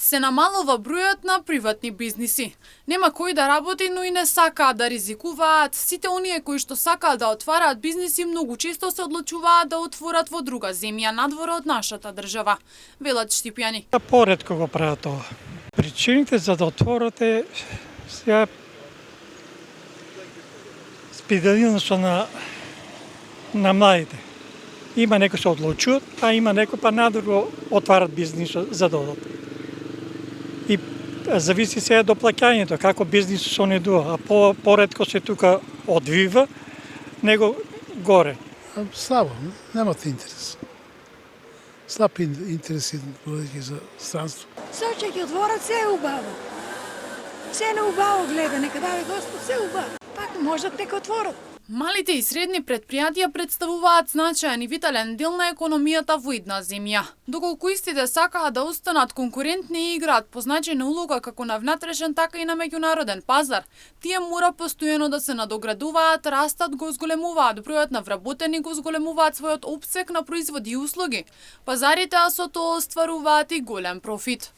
Се намалува бројот на приватни бизниси. Нема кој да работи, но и не сакаат да ризикуваат. Сите оние кои што сакаат да отвараат бизниси многу често се одлучуваат да отворат во друга земја надвор од нашата држава, велат Штипјани. Поретко го прават тоа. Причините за да отворите сега специјалноста на младите. Има некои се одлучуваат, а има некои па надвор го отварат бизнис за да одат. И зависи сега до плаќањето, како бизнис се онедува, а поретко се тука одвива, него горе. Слабо, немате интерес. Слаб интерес луѓе за странство. Се ќе ги отворат, се е убаво. Се е убаво гледа, нека даде Господ, се е убаво. Пак можат нека отворат. Малите и средни предпријатија представуваат значаен и витален дел на економијата во една земја. Доколку истите сакаат да останат конкурентни и играат позначена улога како на внатрешен, така и на меѓународен пазар, тие мора постојано да се надоградуваат, растат, го зголемуваат бројот на вработени, го зголемуваат својот опсег на производи и услуги. Пазарите, а со тоа остваруваат и голем профит.